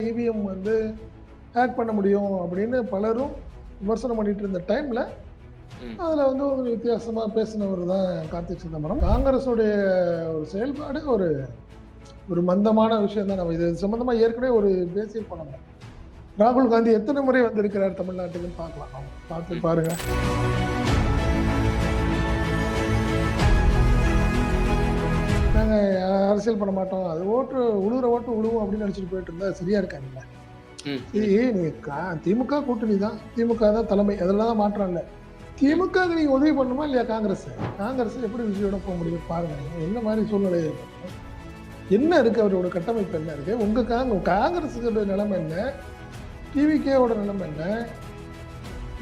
EVM வந்து hack பண்ண முடியும் அப்படின்னு பலரும் விமர்சனம் பண்ணிட்டு இருந்த டைம்ல அதுல வந்து ஒரு வித்தியாசமா பேசினவர் தான் கார்த்திக் சிதம்பரம். காங்கிரஸுடைய ஒரு செயல்பாடு ஒரு ஒரு மந்தமான விஷயம் தான். நம்ம இது சம்பந்தமா ஏற்கனவே ஒரு பேசியிருப்போம். நம்ம ராகுல் காந்தி எத்தனை முறை வந்திருக்கிறார் தமிழ்நாட்டுக்குன்னு பார்க்கலாம், பார்த்து பாருங்க. நாங்க அரசியல் பண்ண மாட்டோம், அது ஓட்டு உழுவும் அப்படின்னு நினைச்சிட்டு போயிட்டு இருந்தா சரியா இருக்காங்க. திமுக கூட்டணி தான், திமுக தான் தலைமை, அதெல்லாம் தான் மாற்றம் இல்லை. திமுக நீங்க உதவி பண்ணுமா இல்லையா? காங்கிரஸ் எப்படி விஜயோட போக முடியும் பாருங்க. என்ன மாதிரி சூழ்நிலை என்ன இருக்கு, அவரோட கட்டமைப்பு என்ன இருக்கு, உங்க காங்கிரஸோட நிலைமை என்ன, டிவிகேவோட நிலைமை என்ன?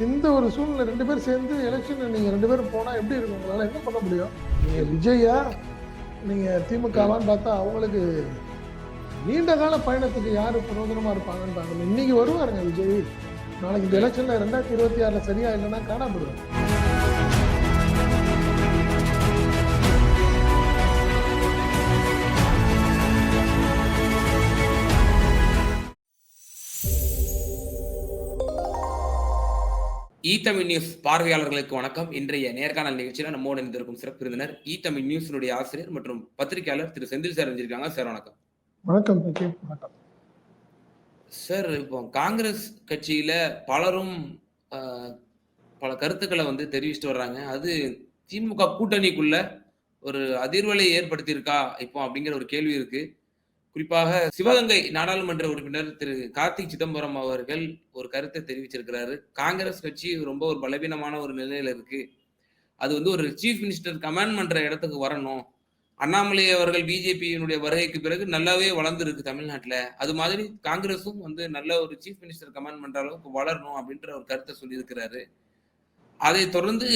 இந்த ஒரு சூழ்நிலை ரெண்டு பேரும் சேர்ந்து எலெக்ஷன் நீங்க ரெண்டு பேரும் போனா எப்படி இருக்கும்? உங்களால என்ன பண்ண முடியும்? நீங்க விஜயா நீங்க திமுகவான்னு பார்த்தா அவங்களுக்கு நீண்ட கால பயணத்துக்கு யாரு பிரயோஜனமா இருப்பாங்கன்னு பார்க்கணும். இன்னைக்கு வருவாருங்க விஜய், நாளைக்கு இந்த எலெக்ஷன்ல 2026 சரியா இல்லைன்னா காணப்படுவார். தமிழ் நியூஸ் பார்வையாளர்களுக்கு வணக்கம். இன்றைய நேர்காணல் நிகழ்ச்சியில நம்மோடு இணைந்திருக்கும் சிறப்பு விருந்தினர் தமிழ் நியூஸினுடைய ஆசிரியர் மற்றும் பத்திரிகையாளர் திரு செந்தில் சார் இருந்திருக்காங்க. சார் வணக்கம். வணக்கம். சார், இப்போ காங்கிரஸ் கட்சியில பலரும் பல கருத்துக்களை வந்து தெரிவிச்சுட்டு வர்றாங்க. அது திமுக கூட்டணிக்குள்ள ஒரு அதிர்வலை ஏற்படுத்தியிருக்கா இப்போ அப்படிங்கிற ஒரு கேள்வி இருக்கு. குறிப்பாக சிவகங்கை நாடாளுமன்ற உறுப்பினர் திரு கார்த்திக் சிதம்பரம் அவர்கள் ஒரு கருத்தை தெரிவிச்சிருக்கிறாரு. காங்கிரஸ் கட்சி ரொம்ப ஒரு பலவீனமான ஒரு நிலையில இருக்கு, அது வந்து ஒரு சீஃப் மினிஸ்டர் கமாண்ட் பண்ற இடத்துக்கு வரணும். அண்ணாமலை அவர்கள் பிஜேபியினுடைய வருகைக்கு பிறகு நல்லாவே வளர்ந்துருக்கு தமிழ்நாட்டில், அது மாதிரி காங்கிரஸும் வந்து நல்ல ஒரு சீஃப் மினிஸ்டர் கமாண்ட் பண்ற அளவுக்கு வளரணும் அப்படின்ற ஒரு கருத்தை சொல்லியிருக்கிறாரு. அதை தொடர்ந்து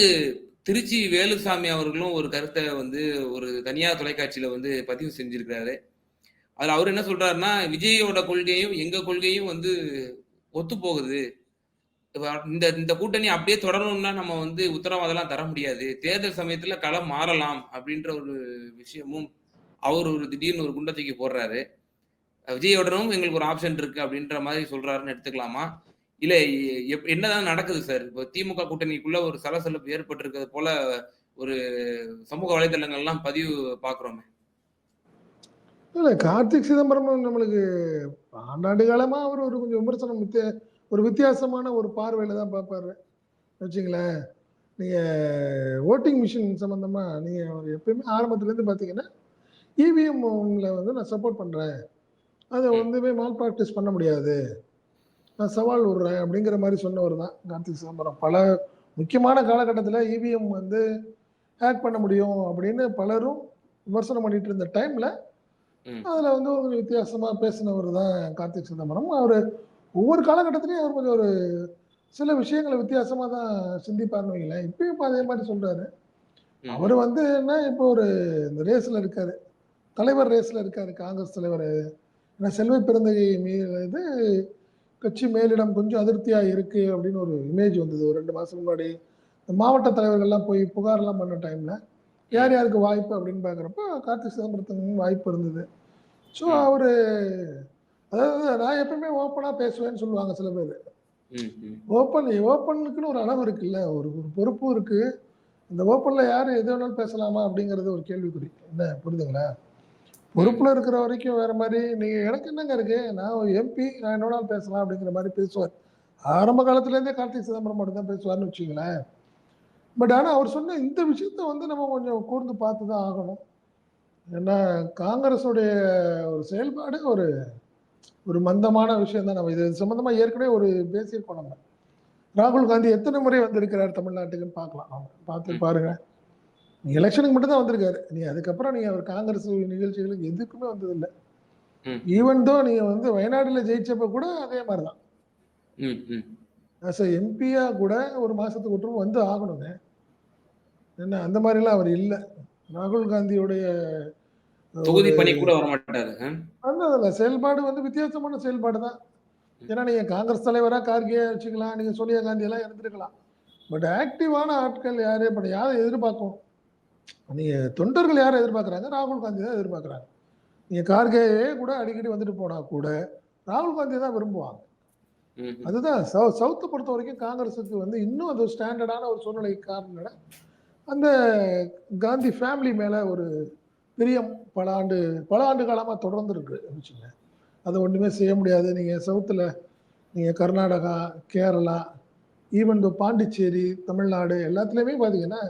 திருச்சி வேலுசாமி அவர்களும் ஒரு கருத்தை வந்து ஒரு தனியார் தொலைக்காட்சியில வந்து பதிவு செஞ்சிருக்கிறாரு. அதுல அவர் என்ன சொல்றாருன்னா, விஜயோட கொள்கையும் எங்க கொள்கையும் வந்து ஒத்து போகுது, இந்த கூட்டணி அப்படியே தொடரணும்னா நம்ம வந்து உத்தரவாதம்லாம் தர முடியாது, தேர்தல் சமயத்துல களம் மாறலாம் அப்படின்ற ஒரு விஷயமும் அவர் ஒரு திடீர்னு ஒரு குண்டத்தைக்கு போடுறாரு. விஜயோடனும் எங்களுக்கு ஒரு ஆப்ஷன் இருக்கு அப்படின்ற மாதிரி சொல்றாருன்னு எடுத்துக்கலாமா? இல்ல என்னதான் நடக்குது சார்? இப்போ திமுக கூட்டணிக்குள்ள ஒரு சலசலப்பு ஏற்பட்டு இருக்கிறது போல ஒரு சமூக வலைதளங்கள்லாம் பதிவு பாக்குறோமே. இல்ல, கார்த்திக் சிதம்பரம் நம்மளுக்கு ஆண்டாண்டு காலமா அவர் ஒரு கொஞ்சம் விமர்சனம் ஒரு வித்தியாசமான ஒரு பார்வையில தான் பார்ப்பாரு வச்சுங்களேன். நீங்க ஓட்டிங் மிஷின் சம்பந்தமா நீங்க எப்பயுமே ஆரம்பத்துல இருந்து பாத்தீங்கன்னா இவிஎம்ல வந்து நான் சப்போர்ட் பண்றேன், அதை வந்து மால் ப்ராக்டிஸ் பண்ண முடியாது, நான் சவால் விடுறேன் அப்படிங்கிற மாதிரி சொன்னவர் தான் கார்த்திக் சிதம்பரம். பல முக்கியமான காலகட்டத்தில் இவிஎம் வந்து ஹேக் பண்ண முடியும் அப்படின்னு பலரும் விமர்சனம் பண்ணிட்டு இருந்த டைம்ல அதுல வந்து ஒரு வித்தியாசமா பேசினவர் தான் கார்த்திக் சிதம்பரம். அவரு ஒவ்வொரு காலகட்டத்திலையும் அவர் கொஞ்சம் ஒரு சில விஷயங்களை வித்தியாசமா தான் சிந்திப்பார்னு வைங்களேன். இப்பயும் அதே மாதிரி சொல்றாரு. அவரு வந்து என்ன, இப்போ ஒரு இந்த ரேஸ்ல இருக்காரு, தலைவர் ரேஸ்ல இருக்காரு, காங்கிரஸ் தலைவர். செல்வ பிறந்தகை மீது கட்சி மேலிடம் கொஞ்சம் அதிருப்தியா இருக்கு அப்படின்னு ஒரு இமேஜ் வந்தது ஒரு 2 மாசம் முன்னாடி. இந்த மாவட்ட தலைவர்கள்லாம் போய் புகார்லாம் பண்ண டைம்ல யார் யாருக்கு வாய்ப்பு அப்படின்னு பாக்குறப்ப கார்த்திக் சிதம்பரத்துக்கு வாய்ப்பு இருந்தது. ஸோ அவரு அதாவது நான் எப்பவுமே ஓப்பனா பேசுவேன்னு சொல்லுவாங்க சில பேர். ஓப்பனுக்குன்னு ஒரு அளவு இருக்குல்ல, ஒரு பொறுப்பு இருக்கு. இந்த ஓப்பன்ல யாரு எது வேணாலும் பேசலாமா அப்படிங்கறது ஒரு கேள்விக்குறி. என்ன புரியுதுங்களா? பொறுப்புல இருக்கிற வரைக்கும் வேற மாதிரி, நீங்க எனக்கு என்னங்க இருக்கு, நான் எம்பி, நான் என்னோட பேசலாம் அப்படிங்கிற மாதிரி பேசுவார். ஆரம்ப காலத்துல இருந்தே கார்த்திக் சிதம்பரம் மட்டும் தான் பேசுவார்னு வச்சுங்களேன். பட் ஆனா அவர் சொன்ன இந்த விஷயத்த வந்து நம்ம கொஞ்சம் கூர்ந்து பார்த்து தான் ஆகணும். ஏன்னா காங்கிரஸுடைய ஒரு செயல்பாடு ஒரு ஒரு மந்தமான விஷயம் தான். நம்ம இது சம்பந்தமா ஏற்கனவே ஒரு பேசியிருப்போம். நம்ம ராகுல் காந்தி எத்தனை முறை வந்திருக்கிறார் தமிழ்நாட்டுக்குன்னு பார்க்கலாம், பார்த்து பாருங்க. எலெக்ஷனுக்கு மட்டும் தான் வந்திருக்காரு. நீ அதுக்கப்புறம் நீங்க அவர் காங்கிரஸ் நிகழ்ச்சிகளுக்கு எதுக்குமே வந்ததில்லை. ஈவன் தோ நீங்க வந்து வயநாடுல ஜெயிச்சப்ப கூட அதே மாதிரிதான் எம்பியா கூட ஒரு மாசத்துக்கு ஒன்றும் வந்து ஆகணுங்க. என்ன அந்த மாதிரிலாம் அவர் இல்லை. ராகுல் காந்தியுடைய தொகுதி பணி கூட வர மாட்டாரு. செயல்பாடு வந்து வித்தியாசமான செயல்பாடு தான். ஏன்னா நீங்க காங்கிரஸ் தலைவரா கார்கே வச்சுக்கலாம், நீங்க சோனியா காந்தி எல்லாம் இருந்திருக்கலாம். பட் ஆக்டிவான ஆட்கள் யாரு யாரை எதிர்பார்க்கும்? நீங்க தொண்டர்கள் யாரை எதிர்பார்க்கறாங்க? ராகுல் காந்தி தான் எதிர்பார்க்கறாங்க. நீங்க கார்கேயே கூட அடிக்கடி வந்துட்டு போனா கூட ராகுல் காந்தி தான் விரும்புவாங்க. ம்ஹ்ம். அதுதான் சவுத்தை பொறுத்த வரைக்கும் காங்கிரஸுக்கு வந்து இன்னும் அது ஸ்டாண்டர்டான ஒரு சூழ்நிலை காரணம் அந்த காந்தி ஃபேமிலி மேல ஒரு பிரியம் பல ஆண்டு காலமா தொடர்ந்து இருக்கு வச்சுங்க. அதை ஒண்ணுமே செய்ய முடியாது. நீங்க சவுத்துல நீங்க கர்நாடகா, கேரளா, ஈவன் பாண்டிச்சேரி, தமிழ்நாடு எல்லாத்துலயுமே பாத்தீங்கன்னா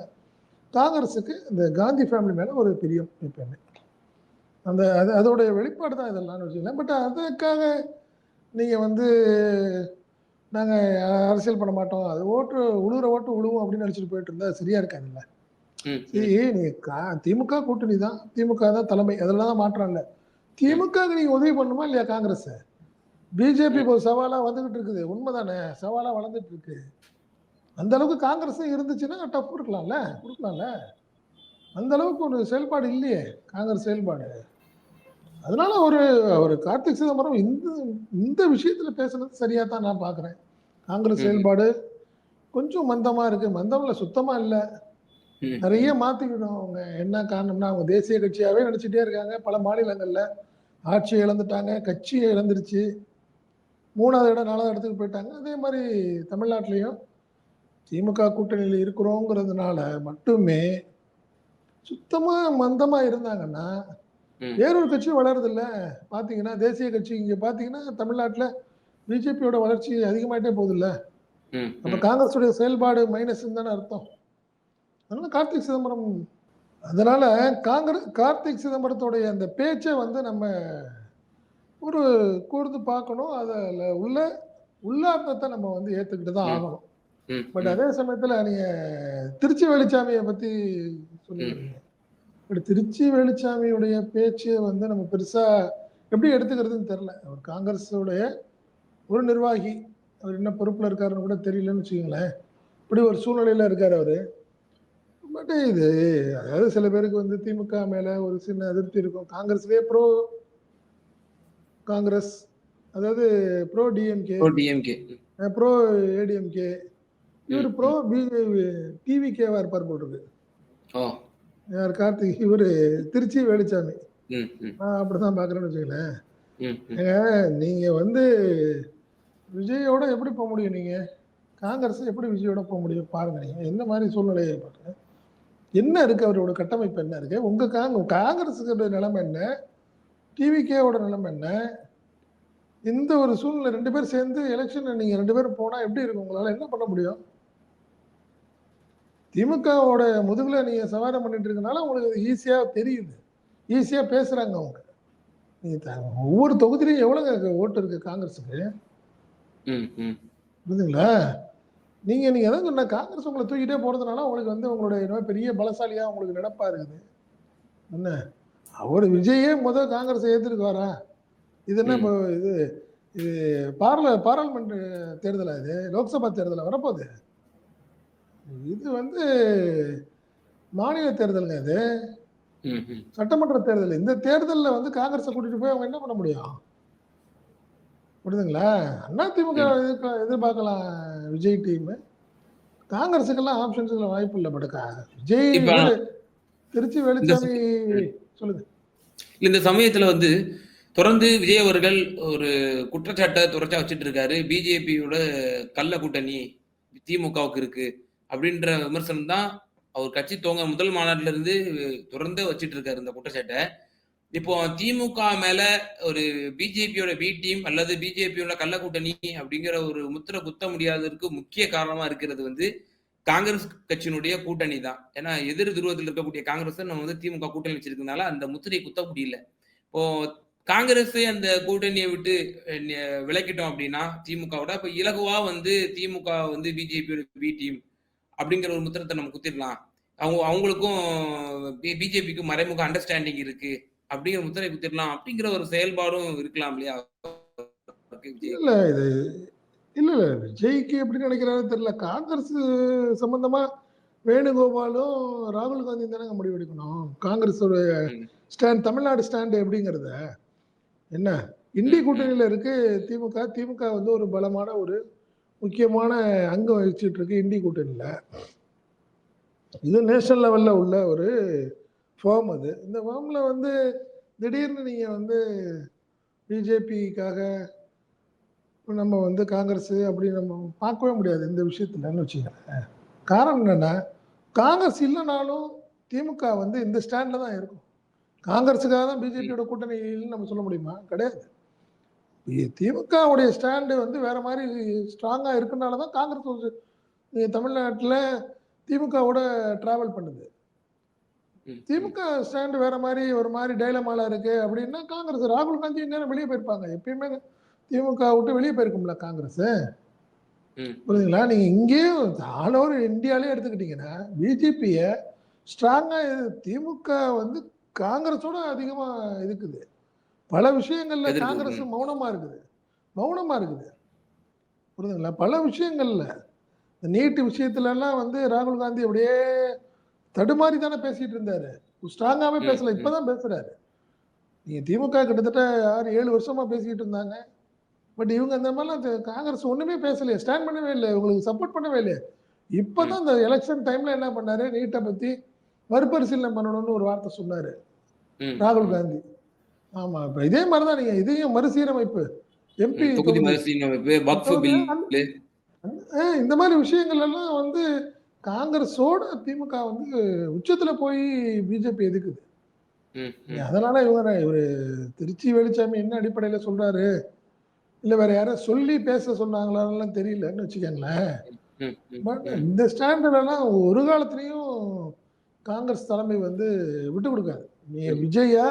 காங்கிரஸுக்கு இந்த காந்தி ஃபேமிலி மேல ஒரு பிரியம் எப்பயுமே. அதோடைய வெளிப்பாடு தான் இதெல்லாம் வச்சுக்கலாம். பட் அதுக்காக நீங்க வந்து நாங்க அரசியல் பண்ண மாட்டோம், அது உழுவுற ஓட்டு உழுவும் அப்படின்னு நினைச்சிட்டு போயிட்டு இருந்தா சரியா இருக்காதுல்ல. சரி, நீங்க திமுக கூட்டணி தான், திமுக தான் தலைமை, அதெல்லாம் தான் மாற்றம் இல்லை. திமுக நீங்க உதவி பண்ணுமா இல்லையா காங்கிரஸ்? பிஜேபி இப்போ சவாலா வந்துகிட்டு இருக்குது, உண்மைதானே? சவாலா வளர்ந்துட்டு இருக்கு. அந்த அளவுக்கு காங்கிரஸ் இருந்துச்சுன்னா டஃப் இருக்கலாம்ல, கொடுக்கலாம்ல. அந்த அளவுக்கு ஒரு செயல்பாடு இல்லையே காங்கிரஸ் செயல்பாடு. அதனால ஒரு கார்த்திக் சிதம்பரம் இந்த விஷயத்துல பேசுறது சரியா தான் நான் பாக்குறேன். காங்கிரஸ் செயல்பாடு கொஞ்சம் மந்தமா இருக்கு. மந்தம்ல சுத்தமா இல்ல. நிறைய மாத்திக்கணும். அவங்க என்ன காரணம்னா அவங்க தேசிய கட்சியாவே நினைச்சிட்டே இருக்காங்க. பல மாநிலங்கள்ல ஆட்சி இழந்துட்டாங்க, கட்சி இழந்துருச்சு. 3வது இடம் 4வது இடத்துக்கு போயிட்டாங்க. அதே மாதிரி தமிழ்நாட்டிலையும் திமுக கூட்டணியில் இருக்கிறோங்கிறதுனால மட்டுமே சுத்தமா மந்தமா இருந்தாங்கன்னா வேறொரு கட்சியும் வளருது இல்ல. பாத்தீங்கன்னா தேசிய கட்சி இங்க பாத்தீங்கன்னா தமிழ்நாட்டுல பிஜேபியோட வளர்ச்சி அதிகமாயிட்டே போகுது இல்ல. அப்ப காங்கிரஸுடைய செயல்பாடு மைனஸ் தானே அர்த்தம். அதனால கார்த்திக் சிதம்பரம் அதனால கார்த்திக் சிதம்பரத்துடைய அந்த பேச்சை வந்து நம்ம ஒரு கூர்ந்து பார்க்கணும். அதில் உள்ளார்த்தத்தை நம்ம வந்து ஏற்றுக்கிட்டு தான் ஆகணும். பட் அதே சமயத்தில் நீங்க திருச்சி வெளிச்சாமியை பத்தி சொல்லிடுறீங்க. பட் திருச்சி வெளிச்சாமியுடைய பேச்சு வந்து நம்ம பெருசா எப்படி எடுத்துக்கிறதுன்னு தெரியல. அவர் காங்கிரஸுடைய ஒரு நிர்வாகி, அவர் என்ன பொறுப்புல இருக்காருன்னு கூட தெரியலன்னு வச்சுக்கோங்களேன். இப்படி ஒரு சூழ்நிலையில இருக்காரு அவரு. பட் இது அதாவது சில பேருக்கு வந்து திமுக மேல ஒரு சின்ன அதிருப்தி இருக்கும். காங்கிரஸ்லயே காங்கிரஸ், அதாவது ப்ரோ டிஎம்கே, ப்ரோ ஏடிஎம்கே, இவர் ப்ரோ டிவிகேவா இருப்பார் போல் இருக்கு. யார் கார்த்திக், இவரு திருச்சி வேலுச்சாமி. அப்படிதான் பாக்குறேன்னு வச்சுக்கலேன். நீங்க வந்து விஜயோட எப்படி போக முடியும்? நீங்க காங்கிரஸ் எப்படி விஜயோட போக முடியும் பாருங்க. நீங்க என்ன மாதிரி சூழ்நிலையை பாருங்க. என்ன இருக்கு அவரோட கட்டமைப்பு, என்ன இருக்கு? உங்க காங்கிரஸுக்கு நிலைமை என்ன, டிவிகேவோட நிலைமை என்ன? இந்த ஒரு சூழ்நிலை 2 பேர் சேர்ந்து எலெக்ஷன் நீங்க 2 பேரும் போனா எப்படி இருக்கும்? உங்களால என்ன பண்ண முடியும்? திமுகவோட முதுகுல நீங்க சவாரம் பண்ணிட்டு இருக்கனால உங்களுக்கு ஈஸியா தெரியுது, ஈஸியா பேசுறாங்க அவங்க. ஒவ்வொரு தொகுதியிலையும் எவ்வளவு ஓட்டு இருக்கு காங்கிரஸுக்கு, புரியுதுங்களா? நீங்க எதாவது சொன்ன காங்கிரஸ் உங்களை தூக்கிட்டே போறதுனால உங்களுக்கு வந்து உங்களுடைய பெரிய பலசாலியா உங்களுக்கு நினைப்பா இருக்குது. என்ன அவரு விஜயே முதல் காங்கிரஸ் ஏத்துருக்கு வரா? இது என்ன இது இது பாராளுமன்ற தேர்தலா? இது லோக்சபா தேர்தலா வரப்போகுது? இது வந்து மாநில தேர்தலுங்க. இது சட்டமன்ற தேர்தல். இந்த தேர்தலில் வந்து காங்கிரஸை கூட்டிட்டு போய் அவங்க என்ன பண்ண முடியும்? புரியுதுங்களா? அதிமுக எதிர்பார்க்கலாம் விஜய் டீம். காங்கிரஸுக்கெல்லாம் ஆப்ஷன்ஸ்ல வாய்ப்பு இல்லை. பட் விஜய் திருச்சி வெளிச்சாமி சொல்லுங்க. இந்த சமயத்துல வந்து தொடர்ந்து விஜய் அவர்கள் ஒரு குற்றச்சாட்டை தொடர்ச்சியா வச்சுட்டு இருக்காரு. பிஜேபியோட கள்ள கூட்டணி திமுகவுக்கு இருக்கு அப்படின்ற விமர்சனம் தான் அவர் கட்சி துவங்க முதல் மாநாட்டில இருந்து தொடர்ந்து வச்சுட்டு இருக்காரு இந்த குற்றச்சாட்டை. இப்போ திமுக மேல ஒரு பிஜேபியோட பி டீம் அல்லது பிஜேபியோட கள்ள கூட்டணி அப்படிங்கிற ஒரு முத்திரை குத்த முடியாததற்கு முக்கிய காரணமா இருக்கிறது வந்து காங்கிரஸ் கட்சியினுடைய கூட்டணி தான். ஏன்னா எதிர் துருவத்தில் இருக்கக்கூடிய காங்கிரஸ் நம்ம வந்து திமுக கூட்டணி வச்சிருக்கனால அந்த முத்திரையை குத்த முடியல. இப்போ காங்கிரஸ் அந்த கூட்டணியை விட்டு விலக்கிட்டோம் அப்படின்னா திமுகவோட இப்ப இலகுவா வந்து திமுக வந்து பிஜேபியோட பி டீம் அப்படிங்கிற ஒரு முத்திரத்தை நம்ம குத்திடலாம். அவங்களுக்கும் பிஜேபிக்கும் மறைமுக அண்டர்ஸ்டாண்டிங் இருக்கு அப்படிங்கிற முத்திரை குத்திடலாம் அப்படிங்கிற ஒரு செயல்பாடும் இருக்கலாம் இல்லையா? இல்ல இது இல்ல விஜய்க்கு எப்படி நினைக்கிறாரு தெரியல. காங்கிரஸ் சம்பந்தமா வேணுகோபாலும் ராகுல் காந்தி தானே முடிவெடுக்கணும். காங்கிரஸ் ஸ்டாண்ட், தமிழ்நாடு ஸ்டாண்ட் எப்படிங்கிறத என்ன இந்தி கூட்டணியில இருக்கு திமுக வந்து ஒரு பலமான ஒரு முக்கியமான அங்கம் வகிச்சுட்டு இருக்கு இந்தி கூட்டணியில. இது நேஷனல் லெவல்ல உள்ள ஒரு ஃபார்ம். அது இந்த ஃபார்ம்ல வந்து திடீர்னு நீங்க வந்து பிஜேபிக்காக நம்ம வந்து காங்கிரஸ் அப்படி நம்ம பார்க்கவே முடியாது இந்த விஷயத்துலன்னு வச்சுக்கோங்களேன். காரணம் என்னன்னா, காங்கிரஸ் இல்லைனாலும் திமுக வந்து இந்த ஸ்டாண்ட்ல தான் இருக்கும். காங்கிரஸுக்காக தான் ம். பிஜேபியோட கூட்டணின்னு நம்ம சொல்ல முடியுமா? கிடையாது. திமுகவுடைய ஸ்டாண்டு வந்து வேற மாதிரி ஸ்ட்ராங்கா இருக்கனால தான் காங்கிரஸ் ஒரு தமிழ்நாட்டுல திமுகவோட டிராவல் பண்ணுது. ம். ம். திமுக ஸ்டாண்ட் வேற மாதிரி ஒரு மாதிரி டைலமால இருக்கு அப்படின்னா காங்கிரஸ் ராகுல் காந்தி நேரம் வெளியே போயிருப்பாங்க. எப்பயுமே திமுக விட்டு வெளியே போயிருக்கும்ல காங்கிரஸ். ம். ம். புரியுதுங்களா? நீங்க இங்கேயும் ஆல் ஓவர் இந்தியாலே எடுத்துக்கிட்டீங்கன்னா பிஜேபிய ஸ்ட்ராங்கா திமுக வந்து காங்கிரஸோட அதிகமா இருக்குது. பல விஷயங்கள்ல எதிர்ப்பு. காங்கிரஸ் ம். மௌனமா இருக்குது. மௌனமா இருக்குது. புரியுதுங்களா? பல விஷயங்கள்ல. இந்த நீட் விஷயத்துலலாம் வந்து ராகுல் காந்தி அப்படியே தடுமாறி தானே பேசிட்டு இருந்தாரு. ஸ்ட்ராங்காவே ம். பேசல. ம். இப்பதான் பேசுறாரு. நீங்க திமுக கிட்டத்தட்ட 6, 7 வருஷமா பேசிக்கிட்டு இருந்தாங்க. பட் இவங்க அந்த மாதிரிலாம் காங்கிரஸ் ஒண்ணுமே பேசலையே. ஸ்டாண்ட் பண்ணவே இல்ல. இவங்களுக்கு சப்போர்ட் பண்ணவே இல்லையே. ம். இப்பதான் இந்த எலக்ஷன் டைம்ல என்ன பண்ணாரு, நீட்ட பத்தி மறுபரிசீலனை பண்ணணும்னு ஒரு வார்த்தை சொன்னாரு ம். ராகுல் ம். காந்தி. ஆமா. இப்ப இதே மாரி தான் நீங்க இதையும் மறுசீரமைப்பு எம்பி தொகுதி தொகுதி மறுசீரமைப்பு, வக்ஃப் தொகுதி பில்லு. இந்த மாரி விஷயங்கள் எல்லாம் வந்து காங்கிரஸோட திமுக வந்து உச்சத்துல போய் பிஜேபி எதுக்குது. ம். ம். அதனால இவரு திருச்சி வேலுச்சாமி என்ன அடிப்படையில சொல்றாரு, இல்ல வேற யாராவது சொல்லி பேச சொன்னாங்களான்னுலாம் தெரியலன்னு வச்சுக்கங்களேன். ம். ம். பட் ம். இந்த ஸ்டாண்டுலலாம் ஒரு காலத்துலயும் காங்கிரஸ் தலைமை வந்து விட்டு குடுக்காது. நீங்க ம். விஜயா,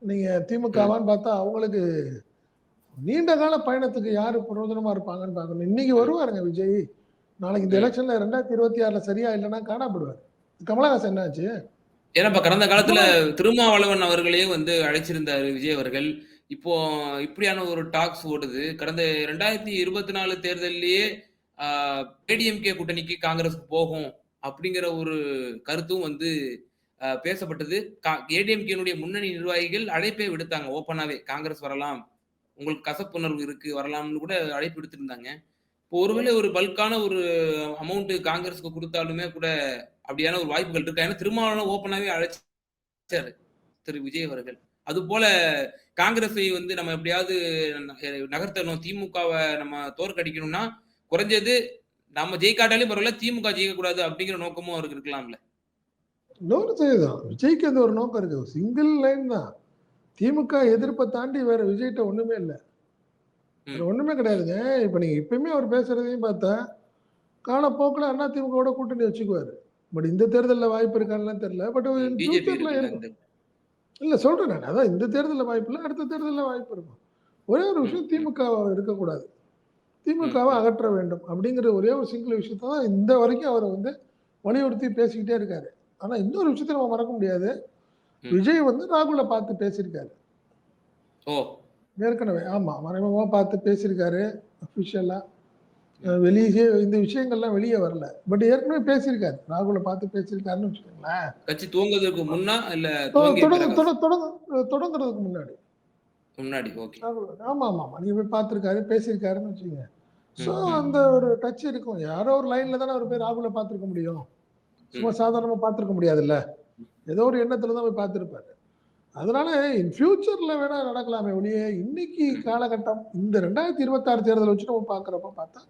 நீங்க ம். திமுகவான்னு பார்த்தா அவங்களுக்கு நீண்ட கால பயணத்துக்கு யாரு பிரயோஜனமா இருப்பாங்கன்னு பார்க்கணும். இன்னைக்கு ம். வருவாருங்க விஜய். நாளைக்கு இந்த ம். எலக்ஷன்ல 2026ல சரியா இல்லன்னா காணா போயிடுவாரு. கமலஹாசன் என்னாச்சு? ஏன்னா, இப்ப கடந்த அந்த காலத்துல மாரி திருமாவளவன் அவர்களே வந்து அழைச்சிருந்தாரு விஜய் அவர்கள். இப்போ இப்படியான ஒரு டாக்ஸ் ஓடுது. கடந்த 2024 தேர்தல்லயே ஆ ஏடிஎம்கே கூட்டணிக்கு காங்கிரஸ் போகும் அப்படிங்கிற ஒரு கருத்தும் வந்து பேசப்பட்டது. ஏடிஎம்கேனுடைய முன்னணி நிர்வாகிகள் அழைப்பே விடுத்தாங்க ஓப்பனாவே. காங்கிரஸ் வரலாம். உங்களுக்கு கசப்புணர்வு இருக்கு வரலாம்னு கூட அழைப்பு விடுத்திருந்தாங்க. இப்போ ஒருவேளை ஒரு பல்க்கான ஒரு அமௌண்ட் காங்கிரஸ்க்கு குடுத்தாலுமே கூட அப்படியான ஒரு வாய்ப்புகள் இருக்கா? ஏன்னா திருமாவளவன் ஓப்பனாவே அழைச்சாரு திரு விஜய் அவர்கள். அதுபோல காங்கிரஸை வந்து நம்ம எப்படியாவது நகர்த்தணும். திமுகவ நம்ம தோற்கடிக்கணும்னா, குறைஞ்சது நம்ம ஜெயிக்காட்டாலும் பரவால்ல, திமுக ஜெயிக்கக்கூடாது அப்படிங்கிற நோக்கமும் அவருக்கு இருக்கலாம்ல. இன்னொரு செய்திதான். விஜய்க்கு அந்த ஒரு நோக்கம் இருக்கு. சிங்கிள் லைன் தான். திமுக ம். எதிர்ப்ப தாண்டி வேற விஜய்ட்ட ஒண்ணுமே இல்ல. வேற ம். ஒண்ணுமே கிடையாதுங்க. இப்ப நீங்க இப்பயுமே அவர் பேசுறதையும் பார்த்தா, காலப்போக்குல அதிமுகவோட கூட்டணி வச்சுக்குவாரு. பட் இந்த தேர்தல்ல வாய்ப்பு இருக்கான்னுலாம் தெரியல. பட் ம். இன் பிஜேபி ஃபியூச்சர்ல இருக்குல்ல இருக்கும். இந்த. இல்ல சொல்றேன் நானு. அதான் இந்த தேர்தல்ல வாய்ப்பு இல்ல. அடுத்த தேர்தல்ல வாய்ப்பு இருக்கும். ஒரே ஒரு ம். விஷயம் ம். திமுக இருக்கக்கூடாது. ம். திமுகவ ம். அகற்ற வேண்டும். அப்படிங்கிற ஒரே ஒரு சிங்கிள் விஷயத்த தான் இந்த வரைக்கும் அவர் வந்து வலியுறுத்தி பேசிக்கிட்டே இருக்காரு. ஆனா இன்னொரு விஷயத்த நம்ம மறக்க முடியாது. ம். விஜய் வந்து ராகுல பார்த்து பேசியிருக்காரு. ஓ! ஏற்கனவே ஆமா. மறைமுகமா பார்த்து பேசியிருக்காரு. அஃபிஷியலா. ம். வெளியே இந்த விஷயங்கள்லாம் வெளிய வரல. பட் ஏற்கனவே பேசியிருக்காரு. ராகுல பார்த்து பேசியிருக்காருன்னு வச்சுக்கோங்களேன். கட்சி துவங்குவதற்கு முன்னா, இல்ல தொ துவங்கிய தொடங்க பிறகா? தொட தொடங்க தொடங்குறதுக்கு முன்னாடி. முன்னாடி. ஓகே. ராகுல் ஆமாமாமா. நீங்க போய் பார்த்துருக்காரு, பேசியிருக்காருன்னு வச்சுக்கங்க. ஸோ ம். ம். அந்த ஒரு டச் இருக்கும். யாரோ ஒரு லைன்ல தானே அவர் போய் ராகுல பார்த்துருக்க முடியும். சும்மா ம். சாதாரணமா பார்த்துருக்க முடியாதுல்ல. ஏதோ ஒரு எண்ணத்துல தான் போய் பார்த்துருப்பாரு. அதனால இன் ஃபியூச்சர்ல வேணா நடக்கலாமே ஒழிய, இன்னைக்கு ம். காலகட்டம் இந்த 2026 தேர்தல வச்சு நம்ம பார்க்குறப்ப பார்த்தா,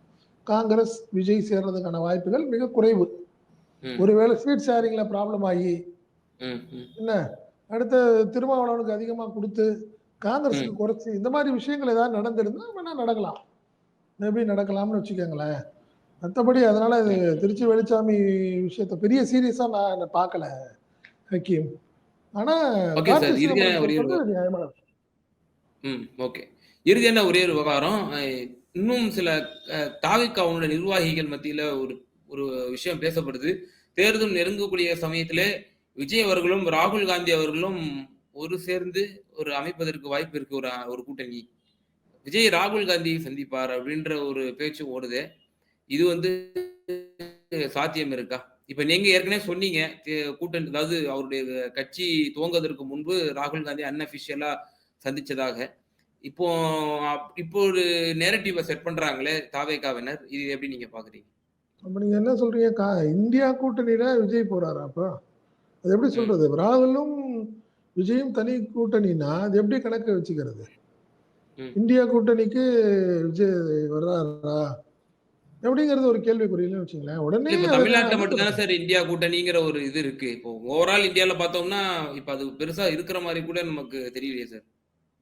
காங்கிரஸ், விஜய் சேர்றதுக்கான வாய்ப்புகள் மிக குறைவு. ம். ஒருவேளை சீட் ஷேரிங்ல ப்ராப்ளம் ஆகி, ம். ம். என்ன அடுத்து திருமாவளவனுக்கு அதிகமா குடுத்து, காங்கிரஸுக்கு ம். குறைச்சு, இந்த மாரி விஷயங்கள் ஏதாவது நடந்திருந்தா வேணா நடக்கலாம். மேபி நடக்கலாம்னு வச்சுக்கங்களேன். மத்தபடி அதனால இது ம். திருச்சி வெளிச்சாமி விஷயத்த பெரிய சீரியஸா நான் பார்க்கல ஹக்கீம். ஆனா ஓகே சார். கார்த்தி இறுதியா சிதம்பரம் ஒரே ஒரு சொல்றது நியாயமான விஷயம். ம். ஓகே. இறுதியான ஒரே ஒரு விவகாரம். இன்னும் சில தாவேக்காவுடைய நிர்வாகிகள் மத்தியில ஒரு ஒரு விஷயம் பேசப்படுது. தேர்தல் நெருங்கக்கூடிய சமயத்திலே விஜய் அவர்களும், ராகுல் காந்தி அவர்களும் ஒரு சேர்ந்து ஒரு அமைப்பதற்கு வாய்ப்பு இருக்கு. ஒரு ஒரு கூட்டணி. விஜய் ராகுல் காந்தியை சந்திப்பார் அப்படின்ற ஒரு பேச்சு ஓடுதே. இது வந்து சாத்தியம் இருக்கா? இப்ப நீங்க ஏற்கனவே சொன்னீங்க. கூட்டணி அதாவது அவருடைய கட்சி துவங்குவதற்கு முன்பு ராகுல் காந்தி அன்அஃபிஷியலா சந்திச்சதாக. இப்போ இப்போ ஒரு நேரட்டிவ செட் பண்றாங்களே தாவேகாவினர். இது எப்படி நீங்க பார்க்குறீங்க? அப்ப நீங்க என்ன சொல்றீங்க? இந்தியா கூட்டணியில விஜய் போறாரா அப்ப? அது எப்படி ம். சொல்றது? ராகுலும், விஜயும் தனி கூட்டணின்னா, அது எப்படி கணக்கு வச்சுக்கிறது? ம். இந்தியா கூட்டணிக்கு விஜய் வர்றாரா? எப்படிங்கிறது ஒரு கேள்விக்குறின்னு வச்சுங்களேன். உடனே இல்ல இப்ப அதுக்கு தமிழ்நாட்டுல அது மட்டும் தானே சார் இந்தியா கூட்டணிங்கிற ஒரு இது இருக்கு. இப்போ ஓவரால் இந்தியால பார்த்தோம்னா, இப்ப அது பெருசா இருக்கிற மாரி கூட நமக்கு தெரியலையே சார்.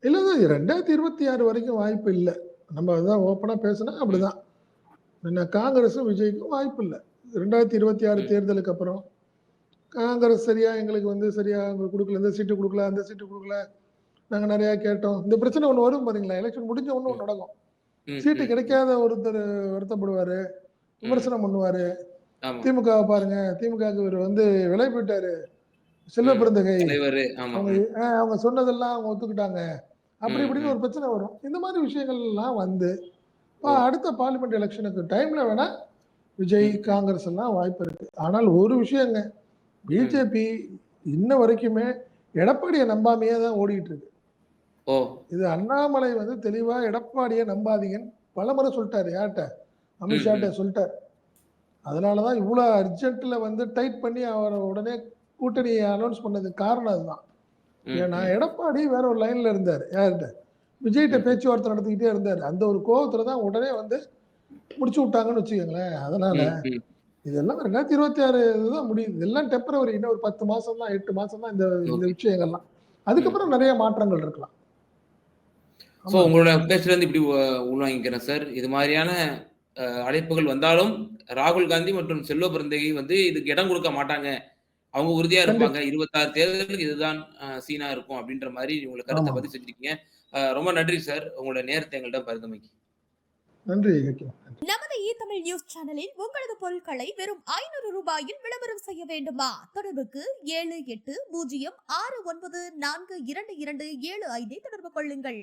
இல்ல 2026 வரைக்கும் வாய்ப்பு இல்ல. நம்ம அதான் ஓப்பனா பேசுனா ம். அப்படிதான். என்ன காங்கிரஸும் விஜய்க்கும் வாய்ப்பு இல்ல. 2026 ம். தேர்தலுக்கு அப்புறம் காங்கிரஸ் சரியா எங்களுக்கு வந்து சரியா குடுக்கல. இந்த சீட்டு குடுக்கல, அந்த சீட்டு குடுக்கல. நாங்க நெறைய கேட்டோம். இந்த பிரச்சனை ஒண்ணு வரும் பாத்தீங்களா? எலக்ஷன் முடிஞ்ச உடனே ம். ஒண்ணு நடக்கும். ம். சீட்டு ம். ம். கிடைக்காத ஒருத்தர் வருத்தப்படுவாரு, ம். விமர்சனம் பண்ணுவாரு. ஆமா. திமுகவ பாருங்க, திமுகவுக்கு இவரு வந்து விலை போயிட்டாரு. செல்வ ம். பெருந்தகை. தலைவரு. ஆமா. அவங்க ம். அவங்க சொன்னதெல்லாம் அவங்க ஒத்துக்கிட்டாங்க. அப்படி ம். இப்படின்னு ம். ஒரு பிரச்சனை வரும். இந்த மாரி விஷயங்கள்லாம் வந்து, ஓ! அடுத்த பார்லிமெண்ட் எலக்ஷனுக்கு டைம்ல வேணா விஜய், ம். ம். காங்கிரஸ் எல்லாம் வாய்ப்பு இருக்கு. ஆனால் ஒரு விஷயங்க, ம். பிஜேபி இன்ன வரைக்குமே எடப்பாடிய நம்பாமயே தான் ஓடிட்டு இருக்கு. ஓ! இது அண்ணாமலை வந்து தெளிவா எடப்பாடிய நம்பாதீங்கன்னு பலமுறை சொல்ட்டாரு. யார்ட்ட? ம். அமித்ஷாட்ட ம். சொல்ட்டாரு. அதனால தான் இவ்ளோ அர்ஜென்ட்ல வந்து டைட் பண்ணி அவர உடனே கூட்டணிய அனௌன்ஸ் பண்ணதுக்கு காரணம் அதுதான். ம். ஏன்னா, ம். எடப்பாடி வேற ஒரு லைன்ல இருந்தாரு. யார்ட்ட? விஜய்ட்ட ம். பேச்சுவார்த்தை நடத்திக்கிட்டே இருந்தாரு. அந்த ஒரு கோவத்துல தான் உடனே வந்து முடிச்சு விட்டாங்கன்னு வச்சுக்கங்களேன். அதனால ம். ம். இதெல்லாம் 2026 தான் முடியுது. இதெல்லாம் டெம்பரவரி. இன்னும் ஒரு 10 மாசம் தான், 8 மாசம் தான் இந்த இந்த ஓகே. விஷயங்கள்லாம். ம். அதுக்கப்புறம் நெறைய மாற்றங்கள் இருக்கலாம். ஸோ ஆமாங்க. உங்களோட பேச்சுலருந்து இப்படி உள்வாங்கிக்கிறேன் சார். இது மாரியான அழைப்புகள் வந்தாலும், ராகுல் காந்தி மற்றும் செல்வ பிறந்தகை வந்து இதுக்கு இடம் குடுக்க மாட்டாங்க. அவங்க உறுதியா இருப்பாங்க. கண்டிப்பா. 26 தேர்தலுக்கு இதுதான் சீனா இருக்கும் அப்படின்ற மாரி உங்கள கருத்த ஆமாமா. பதிவு செஞ்சிருக்கீங்க. ரொம்ப நன்றி சார். உங்களோட நேரத்த எங்கள்ட்ட பகிர்ந்தமைக்கு. நன்றி இலக்கியா. நமது தமிழ் நியூஸ் சேனலில் உங்களது பொருட்களை வெறும் 500 ரூபாயில் விளம்பரம் செய்ய வேண்டுமா? தொடர்புக்கு 7806942275 தொடர்பு கொள்ளுங்கள்.